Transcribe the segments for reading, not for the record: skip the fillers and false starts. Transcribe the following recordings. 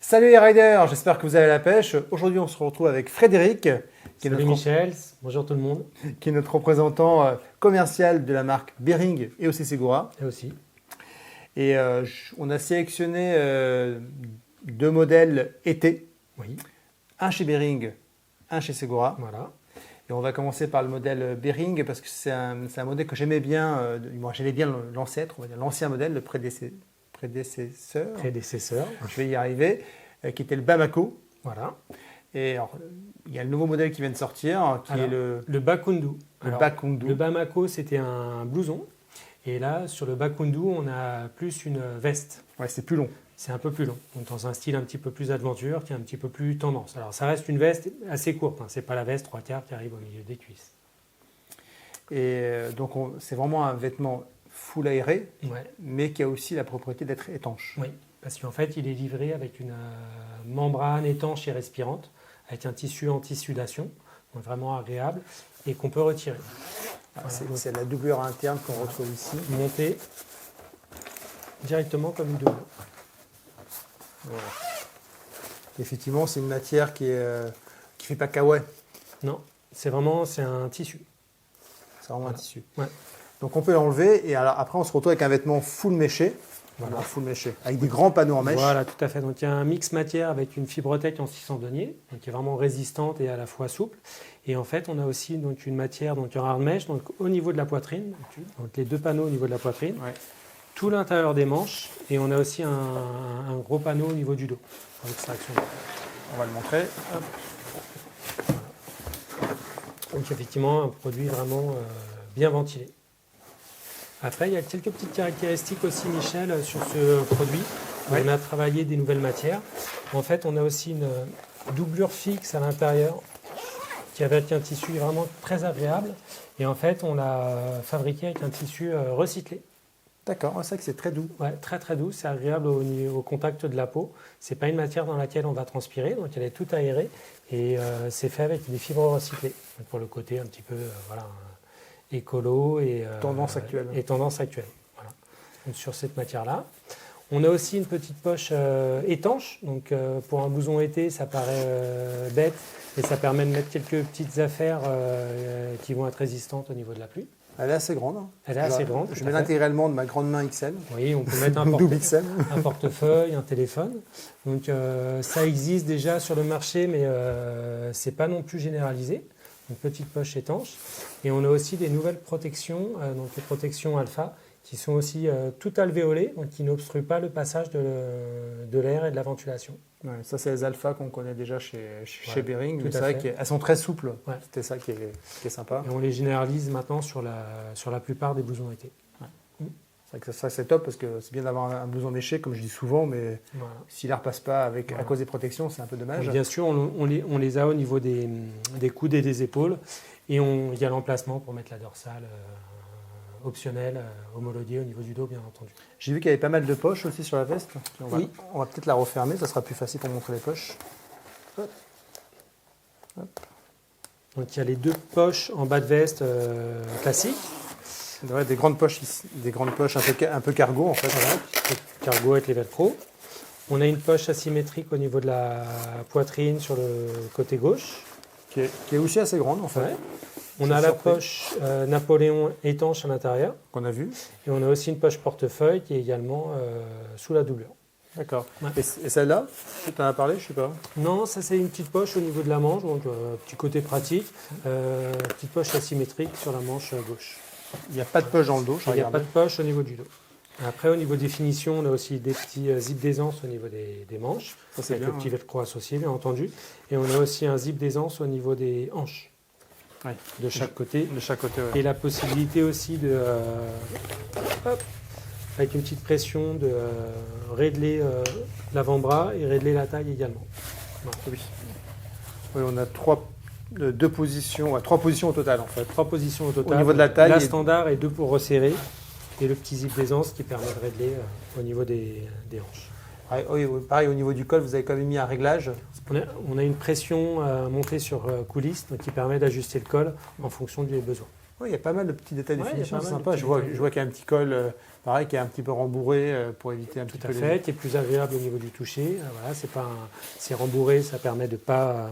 Salut les riders, j'espère que vous avez la pêche. Aujourd'hui, on se retrouve avec Frédéric, Salut Michel, bonjour tout le monde. Qui est notre représentant commercial de la marque Bering et aussi Segura. Et aussi. Et on a sélectionné deux modèles été, Oui. un chez Bering, un chez Segura. Voilà. Et on va commencer par le modèle Bering parce que c'est un modèle que j'aimais bien. Moi, j'aimais bien l'ancêtre, on va dire l'ancien modèle, le prédécesseur. Je vais y arriver, qui était le Bamako. Voilà. Et alors, il y a le nouveau modèle qui vient de sortir, qui est le Bakundu. Bakundu. Le Bamako, c'était un blouson. Et là, sur le Bakundu, on a plus une veste. Ouais, c'est plus long. C'est un peu plus long. Donc, dans un style un petit peu plus aventure, qui est un petit peu plus tendance. Alors, ça reste une veste assez courte. Hein. Ce n'est pas la veste 3/4 qui arrive au milieu des cuisses. Et donc, c'est vraiment un vêtement full aéré, Ouais. mais qui a aussi la propriété d'être étanche. Oui, parce qu'en fait, il est livré avec une membrane étanche et respirante, avec un tissu anti-sudation, donc vraiment agréable, et qu'on peut retirer. Voilà, c'est la doublure interne qu'on retrouve ici. Monter directement comme une double. Voilà. Effectivement, c'est une matière qui fait pas kawaii. Non, c'est un tissu. C'est vraiment un tissu. Ouais. Donc on peut l'enlever et alors, après on se retrouve avec un vêtement full méché. Voilà. Full méché, avec des grands panneaux en mèche. Voilà, tout à fait. Donc il y a un mix matière avec une fibrotech en 600 deniers, donc qui est vraiment résistante et à la fois souple. Et en fait, on a aussi donc une matière, donc un hard mesh, donc au niveau de la poitrine, donc les deux panneaux au niveau de la poitrine, Ouais. tout l'intérieur des manches, et on a aussi un gros panneau au niveau du dos, pour l'extraction. On va le montrer. Hop. Donc effectivement, un produit vraiment bien ventilé. Après, il y a quelques petites caractéristiques aussi, Michel, sur ce produit. Ouais. On a travaillé des nouvelles matières. En fait, on a aussi une doublure fixe à l'intérieur qui est avec un tissu vraiment très agréable. Et en fait, on l'a fabriqué avec un tissu recyclé. D'accord, c'est vrai que c'est très doux. Ouais, très très doux, c'est agréable au contact de la peau. C'est pas une matière dans laquelle on va transpirer, donc elle est toute aérée. Et c'est fait avec des fibres recyclées. Donc pour le côté un petit peu écolo et Tendance actuelle. Voilà. Donc, sur cette matière-là. On a aussi une petite poche étanche. Donc pour un blouson été, ça paraît bête, mais ça permet de mettre quelques petites affaires qui vont être résistantes au niveau de la pluie. Elle est assez grande. Hein. Elle est assez grande. Je mets l'intégralement de ma grande main XL. Oui, on peut mettre double XL. un portefeuille, un téléphone. Donc ça existe déjà sur le marché, mais c'est pas non plus généralisé. Une petite poche étanche. Et on a aussi des nouvelles protections, donc les protections alpha, qui sont aussi tout alvéolées, donc qui n'obstruent pas le passage de l'air et de la ventilation. Ouais, ça, c'est les alphas qu'on connaît déjà chez Bering. C'est vrai qu'elles sont très souples. Ouais. C'était ça qui est sympa. Et on les généralise maintenant sur la plupart des blousons été. Ouais. C'est vrai que ça, c'est top parce que c'est bien d'avoir un blouson méché, comme je dis souvent, mais voilà. s'il ne repasse pas à cause des protections, c'est un peu dommage. Donc, bien sûr, on les a au niveau des coudes et des épaules. Et il y a l'emplacement pour mettre la dorsale optionnelle, homologuée au niveau du dos, bien entendu. J'ai vu qu'il y avait pas mal de poches aussi sur la veste. Oui. On va peut-être la refermer, ça sera plus facile pour montrer les poches. Hop. Hop. Donc il y a les deux poches en bas de veste classiques. Ouais, des grandes poches un peu cargo en fait. Voilà, cargo avec les velcro. On a une poche asymétrique au niveau de la poitrine sur le côté gauche. Qui est aussi assez grande en fait. Ouais. On a la poche Napoléon étanche à l'intérieur. Qu'on a vu. Et on a aussi une poche portefeuille qui est également sous la doublure. D'accord. Ouais. Et celle-là, tu en as parlé, je sais pas. Non, ça c'est une petite poche au niveau de la manche, donc petit côté pratique. Petite poche asymétrique sur la manche gauche. Il n'y a pas de poche dans le dos, il n'y a pas de poche au niveau du dos. Après, au niveau des finitions, on a aussi des petits zips d'aisance au niveau des manches, ça, c'est avec bien, le petit velcro associé, bien entendu. Et on a aussi un zip d'aisance au niveau des hanches, de chaque côté. De chaque côté, ouais. Et la possibilité aussi de, avec une petite pression, de régler l'avant-bras et régler la taille également. Voilà. Oui, on a trois positions au total en fait. 3 positions au total. Au niveau de la taille. La standard et 2 pour resserrer. Et le petit zip d'aisance qui permet de régler au niveau des hanches. Oui, pareil, au niveau du col, vous avez quand même mis un réglage. On a une pression montée sur coulisse donc qui permet d'ajuster le col en fonction des besoins. Oui, il y a pas mal de petits détails de Ouais, finition, il y a pas c'est mal de sympa. petits Je vois détails. qu'il y a un petit col, pareil, qui est un petit peu rembourré pour éviter un petit Tout peu à fait, qui est plus agréable au niveau du toucher. Voilà, c'est rembourré, ça permet de pas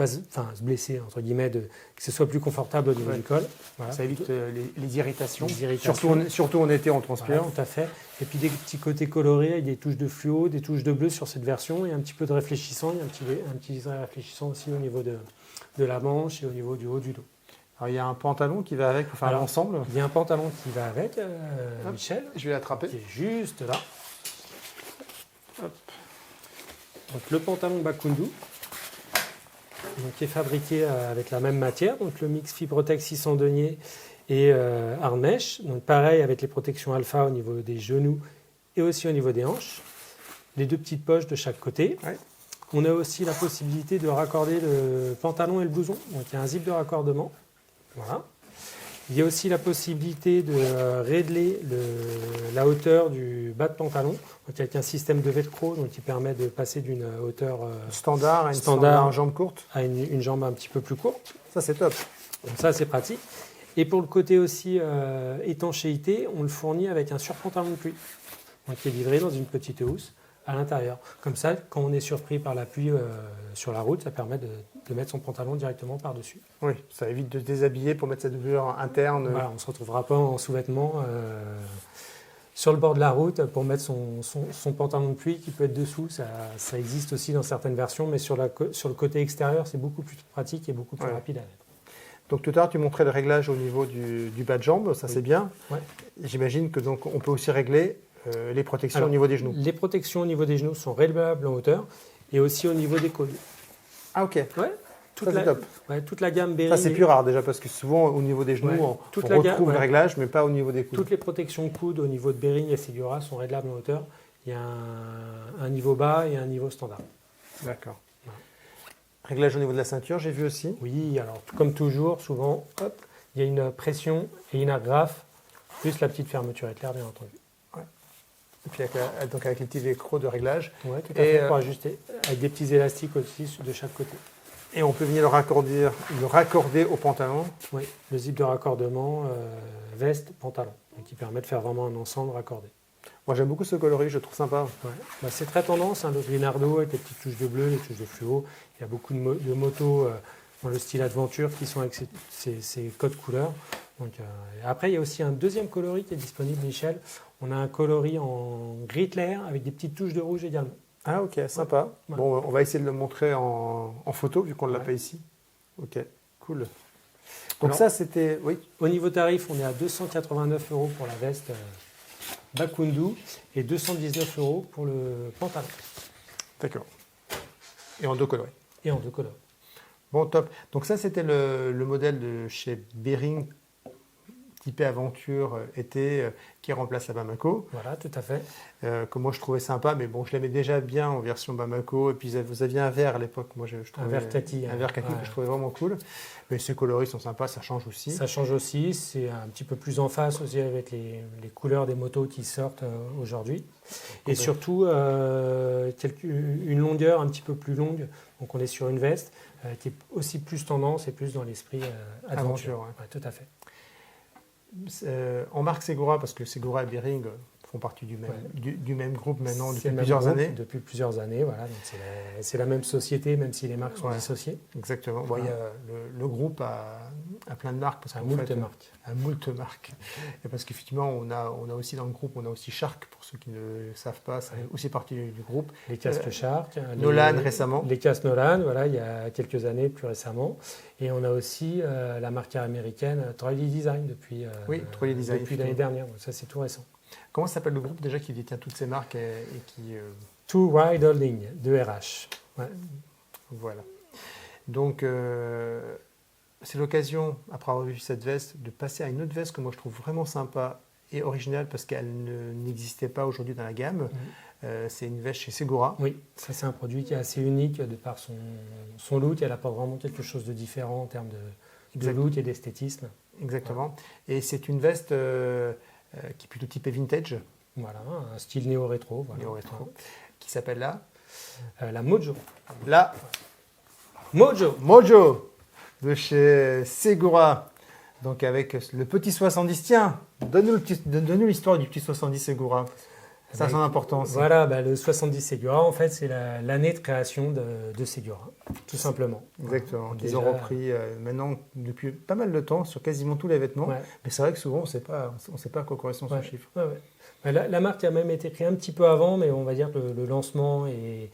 se blesser entre guillemets, que ce soit plus confortable au niveau du col. Voilà. Ça évite les irritations. Les irritations. Surtout en été, on transpire. Voilà, tout à fait. Et puis des petits côtés colorés avec des touches de fluo, des touches de bleu sur cette version et un petit peu de réfléchissant. Il y a un petit design réfléchissant aussi au niveau de la manche et au niveau du haut du dos. Alors, il y a un pantalon qui va avec, enfin l'ensemble. Il y a un pantalon qui va avec, Michel. Je vais l'attraper. Qui est juste là. Hop. Donc le pantalon Bakundu, donc, qui est fabriqué avec la même matière, donc le mix Fibrotex 600 deniers et Hardmesh. Donc pareil avec les protections alpha au niveau des genoux et aussi au niveau des hanches. Les deux petites poches de chaque côté. Ouais. On a aussi la possibilité de raccorder le pantalon et le blouson. Donc il y a un zip de raccordement. Voilà. Il y a aussi la possibilité de régler la hauteur du bas de pantalon, donc avec un système de velcro donc qui permet de passer d'une hauteur standard à une jambe courte à une jambe un petit peu plus courte. Ça c'est top. Donc ça c'est pratique. Et pour le côté aussi étanchéité, on le fournit avec un surpantalon de pluie, donc qui est livré dans une petite housse à l'intérieur. Comme ça, quand on est surpris par la pluie sur la route, ça permet de mettre son pantalon directement par-dessus. Oui, ça évite de se déshabiller pour mettre cette doublure interne. Voilà, on ne se retrouvera pas en sous-vêtements sur le bord de la route pour mettre son pantalon de pluie qui peut être dessous. Ça existe aussi dans certaines versions, mais sur le côté extérieur, c'est beaucoup plus pratique et beaucoup plus rapide à mettre. Donc tout à l'heure, tu montrais le réglage au niveau du bas de jambe, ça c'est bien. Ouais. J'imagine que donc on peut aussi régler les protections au niveau des genoux. Les protections au niveau des genoux sont réglables en hauteur et aussi au niveau des côtes. Ah ok. Ouais. Ça c'est top. Ouais, toute la gamme Behring. Ça c'est plus rare déjà parce que souvent au niveau des genoux on retrouve le réglage mais pas au niveau des coudes. Toutes les protections coudes au niveau de Behring et Segura sont réglables en hauteur. Il y a un niveau bas et un niveau standard. D'accord. Ouais. Réglage au niveau de la ceinture, j'ai vu aussi. Oui, alors comme toujours, souvent, hop, il y a une pression et une agrafe, plus la petite fermeture éclair bien entendu. Ouais. Et puis avec les petits écrous de réglage. Oui, tout à fait, pour ajuster, avec des petits élastiques aussi de chaque côté. Et on peut venir le raccorder au pantalon. Oui, le zip de raccordement, veste, pantalon, qui permet de faire vraiment un ensemble raccordé. Moi j'aime beaucoup ce coloris, je le trouve sympa. Ouais. Bah, c'est très tendance, le Grinardo avec les petites touches de bleu, les touches de fluo. Il y a beaucoup de motos dans le style Adventure qui sont avec ces codes couleurs. Donc, après, il y a aussi un deuxième coloris qui est disponible, Michel. On a un coloris en gris clair avec des petites touches de rouge également. Ah ok, sympa. Ouais. Bon, on va essayer de le montrer en photo vu qu'on ne l'a pas ici. Ok, cool. Donc alors, ça c'était... Oui. Au niveau tarif, on est à 289 € pour la veste Bakundu et 219 € pour le pantalon. D'accord. Et en deux coloris. Et en deux coloris. Bon, top. Donc ça c'était le modèle de chez Behring typé aventure été qui remplace la Bamako. Voilà, tout à fait. Que moi je trouvais sympa, mais bon, je l'aimais déjà bien en version Bamako. Et puis vous aviez un vert à l'époque. Moi, je trouvais un vert kaki. Un vert kaki que je trouvais vraiment cool. Mais ces coloris sont sympas, ça change aussi. Ça change aussi. C'est un petit peu plus en face aussi avec les couleurs des motos qui sortent aujourd'hui. Et surtout, une longueur un petit peu plus longue. Donc on est sur une veste qui est aussi plus tendance et plus dans l'esprit aventure. Ouais, tout à fait. En marque Segura, parce que Segura et Behring font partie du même groupe maintenant depuis plusieurs années. Depuis plusieurs années, voilà. C'est la même société, même si les marques sont dissociées. Exactement. Bon, le groupe a plein de marques. Un moult marques. Un moult marques. Et parce qu'effectivement, on a aussi dans le groupe, on a aussi Shark, pour ceux qui ne savent pas, c'est aussi partie du groupe. Les casques Shark. Nolan récemment. Les casques Nolan, voilà, il y a quelques années, plus récemment. Et on a aussi la marque américaine Trolley Design depuis l'année dernière. Donc ça, c'est tout récent. Comment s'appelle le groupe déjà qui détient toutes ces marques et qui... Two Ride Holding, de RH. Ouais. Voilà. Donc, c'est l'occasion, après avoir vu cette veste, de passer à une autre veste que moi je trouve vraiment sympa et originale parce qu'elle n'existait pas aujourd'hui dans la gamme. C'est une veste chez Segura. Oui, ça c'est un produit qui est assez unique de par son look. Elle apporte vraiment quelque chose de différent en termes de look et d'esthétisme. Exactement. Ouais. Et c'est une veste... qui est plutôt typé vintage. Voilà, un style néo-rétro. Voilà. Néo-rétro. Qui s'appelle la Mojo. La Mojo Mojo de chez Segura. Donc avec le petit 70, tiens, donne-nous l'histoire du petit 70 Segura. Ça a son importance. Voilà, le 70 Segura, en fait, c'est l'année de création de Segura, tout simplement. Exactement. Donc Ils ont repris maintenant depuis pas mal de temps sur quasiment tous les vêtements. Ouais. Mais c'est vrai que souvent, on ne sait pas à quoi correspond ce chiffre. Ouais, ouais. La marque a même été créée un petit peu avant, mais on va dire que le lancement et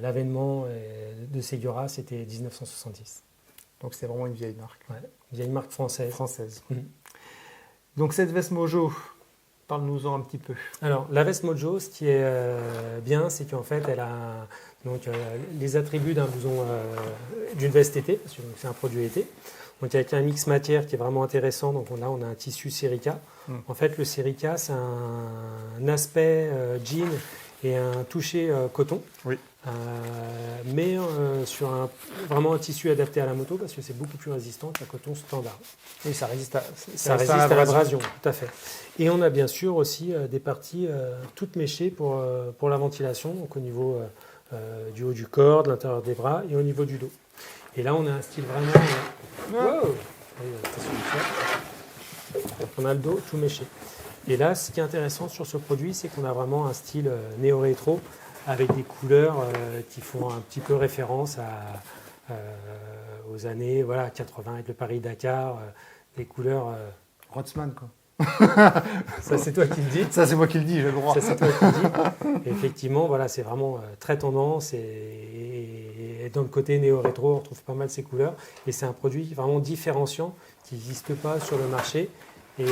l'avènement de Segura, c'était 1970. Donc c'est vraiment une vieille marque. Ouais, une vieille marque française. Donc cette veste Mojo, parle-nous-en un petit peu. Alors la veste Mojo, ce qui est bien, c'est qu'en fait, elle a les attributs d'un blouson, d'une veste été, parce que c'est un produit été. Donc avec un mix matière qui est vraiment intéressant. Donc là, on a un tissu Serica. En fait, le Serica, c'est un aspect jean et un toucher coton. Oui. Mais sur vraiment un tissu adapté à la moto parce que c'est beaucoup plus résistant qu'un coton standard. Et ça résiste à l'abrasion, tout à fait. Et on a bien sûr aussi des parties toutes méchées pour la ventilation, donc au niveau du haut du corps, de l'intérieur des bras et au niveau du dos. Et là, on a un style vraiment... Wow. On a le dos tout méché. Et là, ce qui est intéressant sur ce produit, c'est qu'on a vraiment un style néo-rétro avec des couleurs qui font un petit peu référence aux années 80 avec le Paris-Dakar, des couleurs... Rotsman, quoi. Ça, c'est toi qui le dis. Ça, c'est moi qui le dis, j'ai le droit. Ça, c'est toi qui le dis. Et effectivement, c'est vraiment très tendance. Et dans le côté néo-rétro, on retrouve pas mal ces couleurs. Et c'est un produit vraiment différenciant qui n'existe pas sur le marché et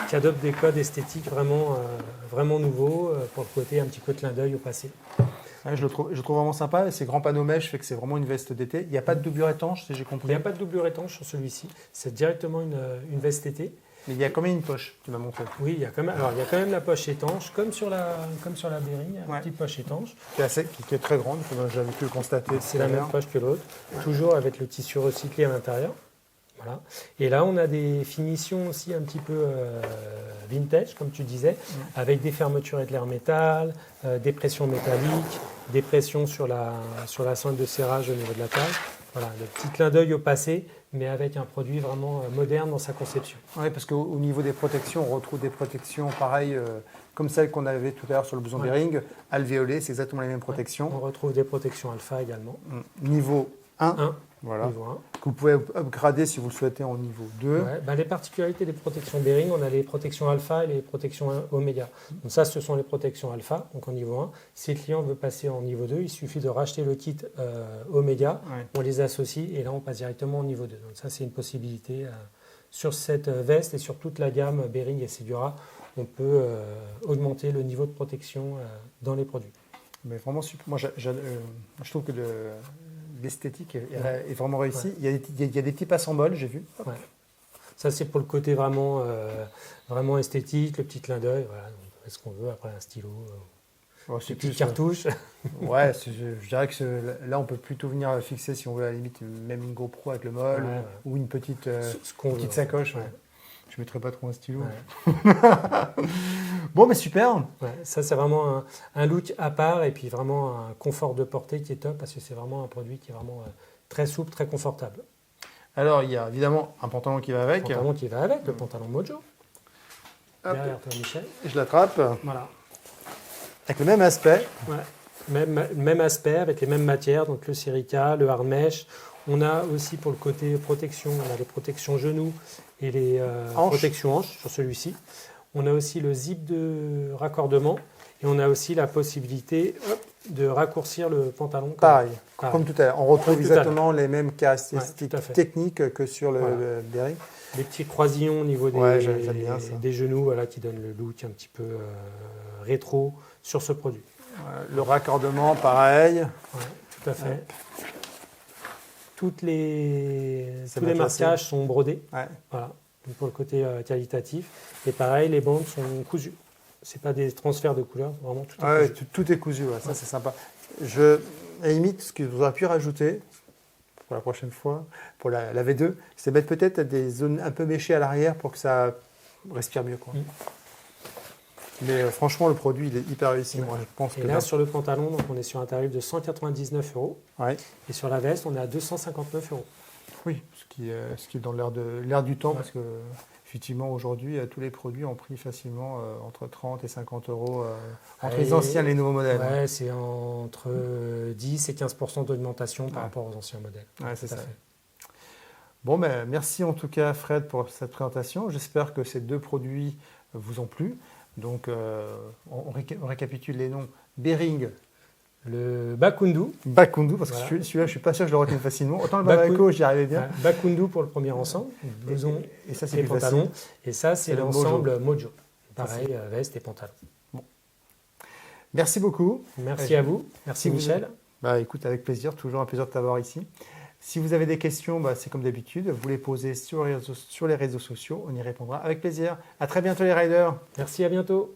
qui adopte des codes esthétiques vraiment nouveaux pour le côté un petit peu clin d'œil au passé. Ouais, je le trouve vraiment sympa. Et ces grands panneaux mèches fait que c'est vraiment une veste d'été. Il n'y a pas de doublure étanche, si j'ai compris. Il n'y a pas de doublure étanche sur celui-ci. C'est directement une veste été. Mais il y a quand même une poche, tu m'as montré. Oui, il y a quand même la poche étanche, comme sur la Bering, il y a une petite poche étanche. Qui est très grande, comme j'avais pu le constater. C'est la même poche que l'autre, toujours avec le tissu recyclé à l'intérieur. Voilà. Et là, on a des finitions aussi un petit peu vintage, comme tu disais, avec des fermetures éclair métal, des pressions métalliques, des pressions sur la cintre de serrage au niveau de la taille. Voilà, le petit clin d'œil au passé, mais avec un produit vraiment moderne dans sa conception. Oui, parce qu'au niveau des protections, on retrouve des protections pareilles comme celles qu'on avait tout à l'heure sur le blouson Bering. Alvéolé, c'est exactement les mêmes protections. On retrouve des protections alpha également. Niveau 1. Voilà. Niveau 1. Que vous pouvez upgrader si vous le souhaitez en niveau 2. Ouais, les particularités des protections Bering, on a les protections alpha et les protections oméga. Donc ça, ce sont les protections alpha, donc en niveau 1. Si le client veut passer en niveau 2, il suffit de racheter le kit oméga, on les associe et là, on passe directement au niveau 2. Donc ça, c'est une possibilité. Sur cette veste et sur toute la gamme Bering et Segura, on peut augmenter le niveau de protection dans les produits. Mais vraiment super. Moi, je trouve que l'esthétique est vraiment réussie. Ouais. Il y a des petits pas symboles, j'ai vu. Ouais. Ça, c'est pour le côté vraiment esthétique, le petit clin d'œil. Voilà. On fait ce qu'on veut, après un stylo, une petite cartouche. Ouais, je dirais que là, on peut plutôt venir fixer, si on veut, à la limite, même une GoPro avec le molle ou une petite sacoche. Ouais. Je ne mettrais pas trop un stylo. Ouais. Bon, mais super. Ouais, ça, c'est vraiment un look à part et puis vraiment un confort de portée qui est top parce que c'est vraiment un produit qui est vraiment très souple, très confortable. Alors, il y a évidemment un pantalon qui va avec. Le pantalon Mojo. Hop. Derrière toi, Michel. Je l'attrape. Voilà. Avec le même aspect. Ouais. Même aspect, avec les mêmes matières, donc le Serica, le hard mesh. On a aussi pour le côté protection, on a les protections genoux et les protections hanches sur celui-ci. On a aussi le zip de raccordement et on a aussi la possibilité de raccourcir le pantalon. Pareil. Comme tout à l'heure. On retrouve exactement les mêmes caractéristiques techniques que sur le Bering. Des petits croisillons au niveau des genoux qui donnent le look un petit peu rétro sur ce produit. Le raccordement, pareil. Ouais, tout à fait. Tous les marquages sont brodés. Ouais. Voilà. Donc pour le côté qualitatif. Et pareil, les bandes sont cousues. Ce n'est pas des transferts de couleurs, vraiment tout est cousu. Tout est cousu, ça c'est sympa. À la limite, ce que vous auriez pu rajouter pour la prochaine fois, pour la V2, c'est mettre peut-être des zones un peu méchées à l'arrière pour que ça respire mieux. Quoi. Mais franchement, le produit, il est hyper réussi. Moi, je pense là, sur le pantalon, donc, on est sur un tarif de 199 €. Ouais. Et sur la veste, on est à 259 €. Oui, ce qui est dans l'air du temps, Ouais. parce que effectivement aujourd'hui, tous les produits ont pris facilement entre 30 et 50 euros entre les anciens et les nouveaux modèles. Ouais, c'est entre 10 et 15% d'augmentation par Ouais. rapport aux anciens modèles. Ouais, c'est Tout à ça. fait. Bon, ben, merci en tout cas Fred pour cette présentation. J'espère que ces deux produits vous ont plu. Donc, on récapitule les noms. Bering, Le Bakundu, Bakundu, parce Voilà. que celui-là, je suis pas sûr que je le retienne facilement. Autant le Bakun- Babako, j'y arrivais bien. Bakundu pour le premier ensemble, blouson Et ça, c'est et plus pantalon. facile. Et ça, c'est C'est le l'ensemble Mojo. Ça, Pareil, veste et pantalon. Merci beaucoup. Merci à vous. Merci Si vous- Michel. Bah, écoute, avec plaisir, toujours un plaisir de t'avoir ici. Si vous avez des questions, bah, c'est comme d'habitude, vous les posez sur les réseaux sociaux, on y répondra avec plaisir. À très bientôt les riders. Merci, à bientôt.